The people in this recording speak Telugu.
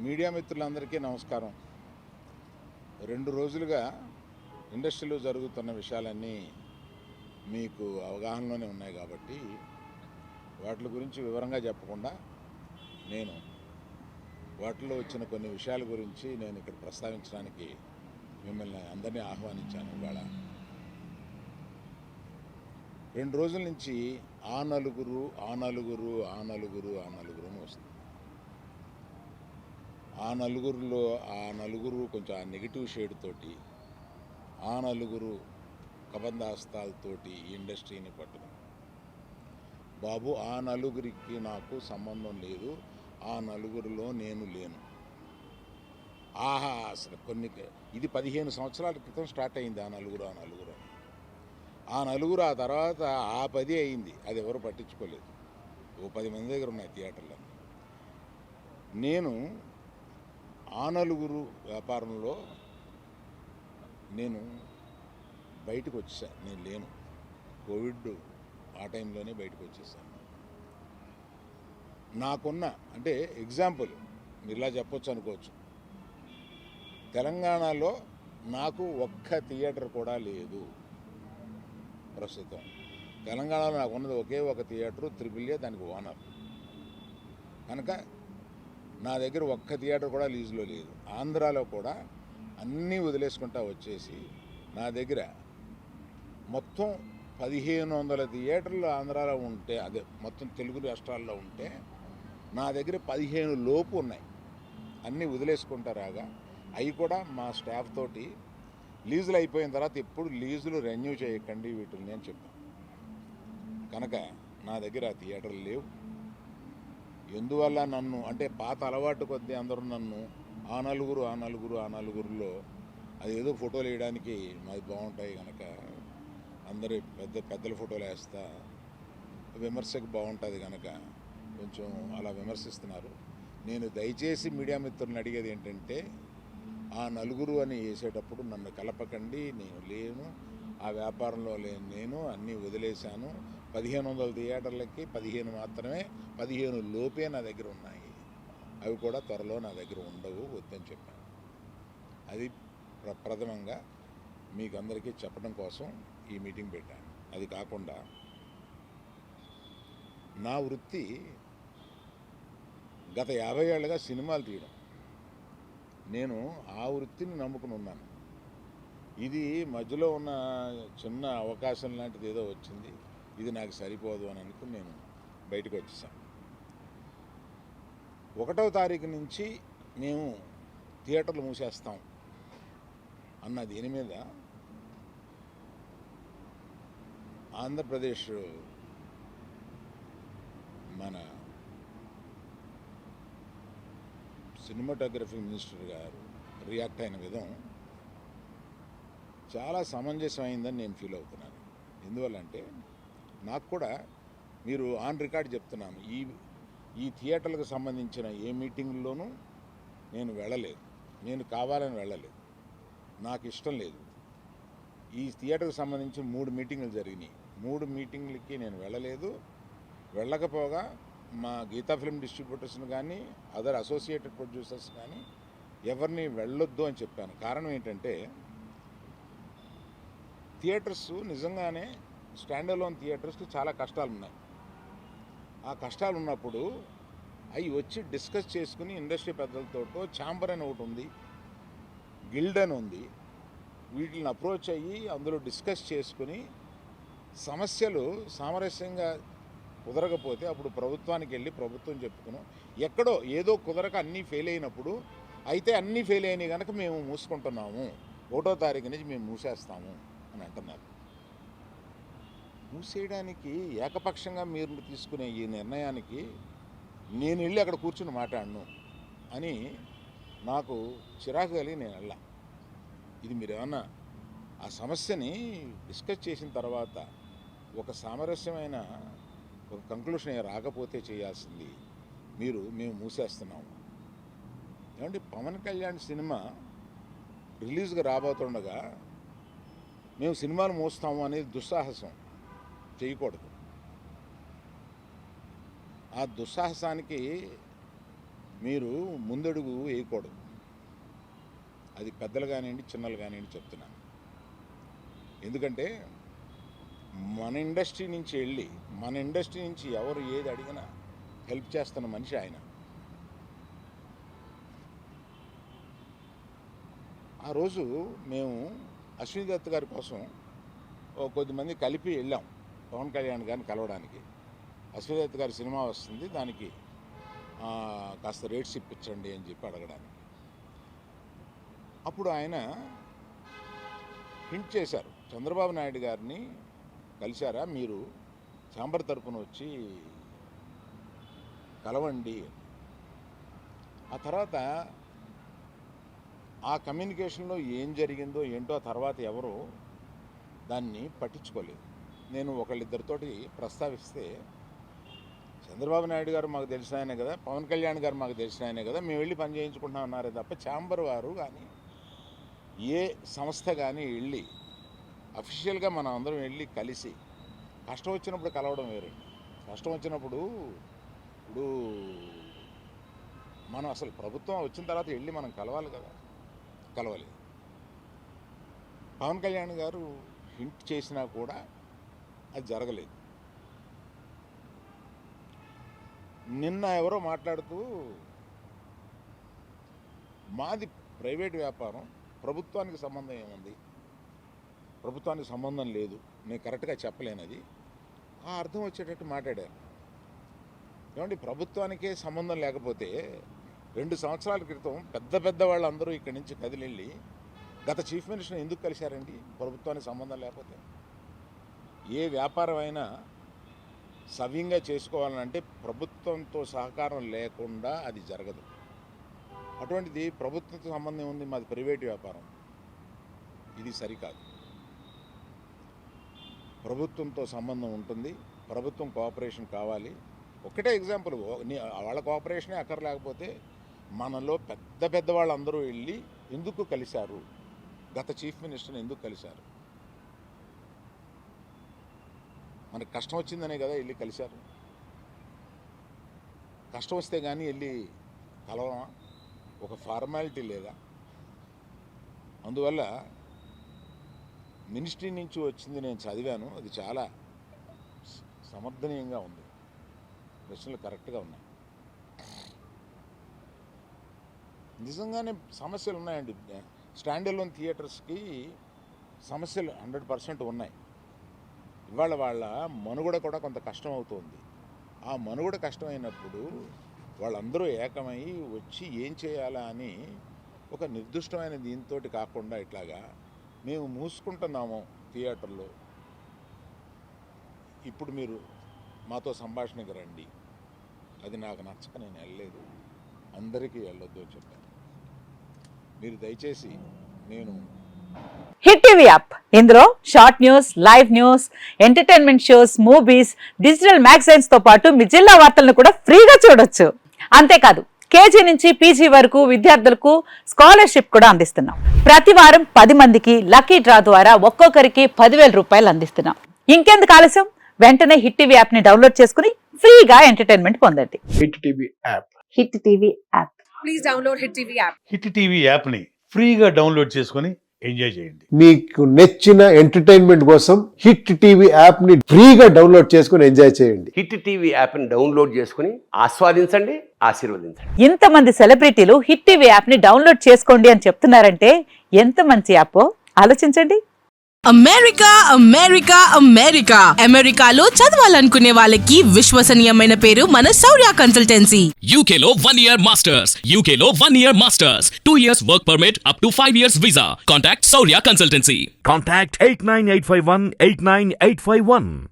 మీడియా మిత్రులందరికీ నమస్కారం. 2 రోజులుగా ఇండస్ట్రీలో జరుగుతున్న విషయాలన్నీ మీకు అవగాహనలోనే ఉన్నాయి కాబట్టి వాటి గురించి వివరంగా చెప్పకుండా నేను వాటిలో వచ్చిన కొన్ని విషయాల గురించి నేను ఇక్కడ ప్రస్తావించడానికి మిమ్మల్ని అందరినీ ఆహ్వానించాను. ఇవాళ 2 రోజుల నుంచి ఆ నలుగురు అని వస్తుంది. ఆ నలుగురు కొంచెం ఆ నెగిటివ్ షేడ్ తోటి, ఆ నలుగురు కబంధాస్తాలతోటి ఈ ఇండస్ట్రీని పట్టుకుని, బాబు ఆ నలుగురికి నాకు సంబంధం లేదు, ఆ నలుగురిలో నేను లేను. అసలు ఇది 15 సంవత్సరాల క్రితం స్టార్ట్ అయింది ఆ నలుగురు అని. ఆ నలుగురు ఆ తర్వాత ఆ 10 అయింది, అది ఎవరు పట్టించుకోలేదు. ఓ 10 మంది దగ్గర ఉన్నాయి థియేటర్లో. నేను ఆ నలుగురు వ్యాపారంలో నేను బయటకు వచ్చేసాను. నేను లేను. కోవిడ్ ఆ టైంలోనే బయటకు వచ్చేసాను. నాకున్న అంటే ఎగ్జాంపుల్ మీరు ఇలా చెప్పొచ్చు అనుకోవచ్చు, తెలంగాణలో నాకు ఒక్క థియేటర్ కూడా లేదు ప్రస్తుతం. తెలంగాణలో నాకు ఉన్నది ఒకే ఒక థియేటరు, త్రిబుల్ దానికి ఓనర్. కనుక నా దగ్గర ఒక్క థియేటర్ కూడా లీజులో లేదు. ఆంధ్రాలో కూడా అన్నీ వదిలేసుకుంటా వచ్చేసి నా దగ్గర మొత్తం 1500 థియేటర్లు ఆంధ్రాలో ఉంటే, అదే మొత్తం తెలుగు రాష్ట్రాల్లో ఉంటే నా దగ్గర 15 లోపు ఉన్నాయి. అన్నీ వదిలేసుకుంటారాగా అవి కూడా మా స్టాఫ్ తోటి లీజులు అయిపోయిన తర్వాత ఎప్పుడు లీజులు రెన్యూ చేయకండి వీటిని అని చెప్పాను. కనుక నా దగ్గర ఆ థియేటర్లు లేవు. ఎందువల్ల నన్ను అంటే పాత అలవాటు కొద్దీ అందరూ నన్ను ఆ నలుగురులో అదేదో ఫోటోలు వేయడానికి మాది బాగుంటాయి కనుక అందరి పెద్దల ఫోటోలు వేస్తా, విమర్శకు బాగుంటుంది కనుక కొంచెం అలా విమర్శిస్తున్నారు. నేను దయచేసి మీడియా మిత్రులను అడిగేది ఏంటంటే, ఆ నలుగురు అని వేసేటప్పుడు నన్ను కలపకండి. నేను లేను, ఆ వ్యాపారంలో లేను. నేను అన్నీ వదిలేశాను. 1500 థియేటర్లకి 15 మాత్రమే, 15 లోపే నా దగ్గర ఉన్నాయి. అవి కూడా త్వరలో నా దగ్గర ఉండవు, వద్దని చెప్పాను. అది ప్రథమంగా మీకు అందరికీ చెప్పడం కోసం ఈ మీటింగ్ పెట్టాను. అది కాకుండా నా వృత్తి గత 50 ఏళ్ళుగా సినిమాలు తీయడం. నేను ఆ వృత్తిని నమ్ముకుని ఉన్నాను. ఇది మధ్యలో ఉన్న చిన్న అవకాశం లాంటిది ఏదో వచ్చింది, ఇది నాకు సరిపోదు అని అనుకుని నేను బయటకు వచ్చేసాను. 1వ తారీఖు నుంచి మేము థియేటర్లు మూసేస్తాం అన్న దీని మీద ఆంధ్రప్రదేశ్ మన సినిమాటోగ్రఫీ మినిస్టర్ గారు రియాక్ట్ అయిన విధం చాలా సమంజసమైందని నేను ఫీల్ అవుతున్నాను. ఎందువల్లంటే నాకు కూడా మీరు ఆన్ రికార్డ్ చెప్తున్నాను, ఈ థియేటర్లకు సంబంధించిన ఏ మీటింగ్లోనూ నేను వెళ్ళలేదు. నేను కావాలని వెళ్ళలేదు, నాకు ఇష్టం లేదు. ఈ థియేటర్కి సంబంధించి 3 మీటింగులు జరిగినాయి. 3 మీటింగులకి నేను వెళ్ళలేదు. వెళ్ళకపోగా మా గీతా ఫిల్మ్ డిస్ట్రిబ్యూటర్స్ని కానీ అదర్ అసోసియేటెడ్ ప్రొడ్యూసర్స్ కానీ ఎవరిని వెళ్ళొద్దు అని చెప్పాను. కారణం ఏంటంటే, థియేటర్స్ నిజంగానే స్టాండ్ అలోన్ థియేటర్స్కి చాలా కష్టాలు ఉన్నాయి. ఆ కష్టాలు ఉన్నప్పుడు అవి వచ్చి డిస్కస్ చేసుకుని ఇండస్ట్రీ పెద్దలతో ఛాంబర్ అని ఒకటి ఉంది, గిల్డ్ అని ఉంది, వీటిని అప్రోచ్ అయ్యి అందులో డిస్కస్ చేసుకుని సమస్యలు సామరస్యంగా కుదరకపోతే అప్పుడు ప్రభుత్వానికి వెళ్ళి ప్రభుత్వం చెప్పుకుని, ఎక్కడో ఏదో కుదరక అన్నీ ఫెయిల్ అయినప్పుడు అయితే అన్నీ ఫెయిల్ అయినాయి కనుక మేము మూసుకుంటున్నాము, 1వ తారీఖు నుంచి మేము మూసేస్తాము అని అంటున్నారు. మూసేయడానికి ఏకపక్షంగా మీరు తీసుకునే ఈ నిర్ణయానికి నేను వెళ్ళి అక్కడ కూర్చుని మాట్లాడను అని నాకు చిరాకు కలిగి నేను వెళ్ళా. ఇది మీరు ఏమన్నా ఆ సమస్యని డిస్కస్ చేసిన తర్వాత ఒక సామరస్యమైన ఒక కంక్లూషన్ రాకపోతే చేయాల్సింది మేము మూసేస్తున్నాము. ఏమంటే పవన్ కళ్యాణ్ సినిమా రిలీజ్గా రాబోతుండగా మేము సినిమాలు మూస్తాము అనేది దుస్సాహసం చేయకూడదు. ఆ దుస్సాహసానికి మీరు ముందడుగు వేయకూడదు. అది పెద్దలు కానివ్వండి, చిన్నలు కానివ్వండి చెప్తున్నాను. ఎందుకంటే మన ఇండస్ట్రీ నుంచి ఎవరు ఏది అడిగినా హెల్ప్ చేస్తున్న మనిషి ఆయన. ఆ రోజు మేము అశ్విని దత్ గారి కోసం కొద్దిమంది కలిపి వెళ్ళాం పవన్ కళ్యాణ్ గారిని కలవడానికి. అశ్విని దత్ గారి సినిమా వస్తుంది, దానికి కాస్త రేట్స్ ఇప్పించండి అని చెప్పి అడగడానికి. అప్పుడు ఆయన హింట్ చేశారు, చంద్రబాబు నాయుడు గారిని కలిశారా మీరు, ఛాంబర్ తరపున వచ్చి కలవండి. ఆ తర్వాత ఆ కమ్యూనికేషన్లో ఏం జరిగిందో ఏంటో తర్వాత ఎవరు దాన్ని పట్టించుకోలేదు. నేను ఒకళ్ళిద్దరితోటి ప్రస్తావిస్తే, చంద్రబాబు నాయుడు గారు మాకు తెలిసిన ఆయనే కదా, పవన్ కళ్యాణ్ గారు మాకు తెలిసిన ఆయనే కదా, మేము వెళ్ళి పని చేయించుకుంటున్నాం అన్నారే తప్ప ఛాంబర్ వారు కానీ ఏ సంస్థ కానీ వెళ్ళి అఫీషియల్గా మనం అందరం వెళ్ళి కలిసి కష్టం వచ్చినప్పుడు కలవడం వేరే. కష్టం వచ్చినప్పుడు ఇప్పుడు మనం అసలు ప్రభుత్వం వచ్చిన తర్వాత వెళ్ళి మనం కలవాలి కదా, కలవలేదు. పవన్ కళ్యాణ్ గారు హింట్ చేసినా కూడా అది జరగలేదు. నిన్న ఎవరో మాట్లాడుతూ మాది ప్రైవేట్ వ్యాపారం, ప్రభుత్వానికి సంబంధం ఏముంది, ప్రభుత్వానికి సంబంధం లేదు, నేను కరెక్ట్గా చెప్పలేనది, ఆ అర్థం వచ్చేటట్టు మాట్లాడారు. ఏమండి, ప్రభుత్వానికే సంబంధం లేకపోతే 2 సంవత్సరాల క్రితం పెద్ద వాళ్ళందరూ ఇక్కడి నుంచి కదిలిళ్ళి గత చీఫ్ మినిస్టర్ని ఎందుకు కలిశారండి? ప్రభుత్వానికి సంబంధం లేకపోతే. ఏ వ్యాపారం అయినా సవ్యంగా చేసుకోవాలంటే ప్రభుత్వంతో సహకారం లేకుండా అది జరగదు. అటువంటిది ప్రభుత్వంతో సంబంధం ఉంది, మాది ప్రైవేట్ వ్యాపారం, ఇది సరికాదు. ప్రభుత్వంతో సంబంధం ఉంటుంది, ప్రభుత్వం కోఆపరేషన్ కావాలి. ఒకటే ఎగ్జాంపుల్, వాళ్ళ కోఆపరేషనే అక్కర్లేకపోతే మనలో పెద్ద వాళ్ళందరూ వెళ్ళి ఎందుకు కలిశారు, గత చీఫ్ మినిస్టర్ని ఎందుకు కలిశారు? మనకు కష్టం వచ్చిందనే కదా వెళ్ళి కలిశారు. కష్టం వస్తే కానీ వెళ్ళి కలవమా? ఒక ఫార్మాలిటీ లేదా? అందువల్ల మినిస్ట్రీ నుంచి వచ్చింది నేను చదివాను, అది చాలా సమర్థనీయంగా ఉంది, ప్రశ్నలు కరెక్ట్గా ఉన్నాయి. నిజంగానే సమస్యలు ఉన్నాయండి. స్టాండ్ అలోన్ థియేటర్స్కి సమస్యలు 100% ఉన్నాయి. ఇవాళ వాళ్ళ మనుగడ కూడా కొంత కష్టం అవుతుంది. ఆ మనుగడ కష్టమైనప్పుడు వాళ్ళందరూ ఏకమై వచ్చి ఏం చేయాలా అని ఒక నిర్దిష్టమైన దీంతో కాకుండా ఇట్లాగా మేము మూసుకుంటున్నాము థియేటర్లో, ఇప్పుడు మీరు మాతో సంభాషణకి రండి, అది నాకు నచ్చక నేను వెళ్ళలేదు, అందరికీ వెళ్ళొద్దు అని చెప్పాను. మీరు దయచేసి నేను హిట్ టీవీ యాప్, ఇందులో short news, live news, entertainment shows, movies, digital magazines తో పాటు మీ జిల్లా వార్తలను కూడా ఫ్రీగా చూడొచ్చు. అంతేకాదు కేజీ నుంచి పీజీ వరకు విద్యార్థులకు స్కాలర్షిప్ కూడా అందిస్తున్నాం. ప్రతి వారం 10 మందికి లక్కీ డ్రా ద్వారా ఒక్కొక్కరికి 10,000 రూపాయలు అందిస్తున్నాం. ఇంకెందుకు ఆలస్యం, వెంటనే హిట్ టీవీ యాప్ ని డౌన్లోడ్ చేసుకుని ఫ్రీగా ఎంటర్టైన్మెంట్ పొందండి. Hit TV app. Hit TV app. Please download hit TV app. Hit TV app ని ఫ్రీగా డౌన్లోడ్ చేసుకొని ఎంజాయ్ చేయండి. మీకు నచ్చిన ఎంటర్టైన్మెంట్ కోసం హిట్ టీవీ యాప్ ని ఫ్రీగా డౌన్లోడ్ చేసుకొని ఎంజాయ్ చేయండి. హిట్ టీవీ యాప్ ని డౌన్లోడ్ చేసుకుని ఆస్వాదించండి, ఆశీర్వదించండి. ఇంతమంది సెలబ్రిటీలు హిట్ టీవీ యాప్ ని డౌన్లోడ్ చేసుకోండి అని చెప్తున్నారంటే ఎంత మంచి యాప్ ఆలోచించండి. అమెరికా అమెరికా అమెరికా అమెరికాలో చదవాలనుకునే వాళ్ళకి విశ్వసనీయమైన పేరు మన శౌర్య కన్సల్టెన్సీ. UK లో 1 year masters. UK లో 1 year masters. 2 years work permit up to 5 years visa. Contact Saurya Consultancy. Contact 89851 89851.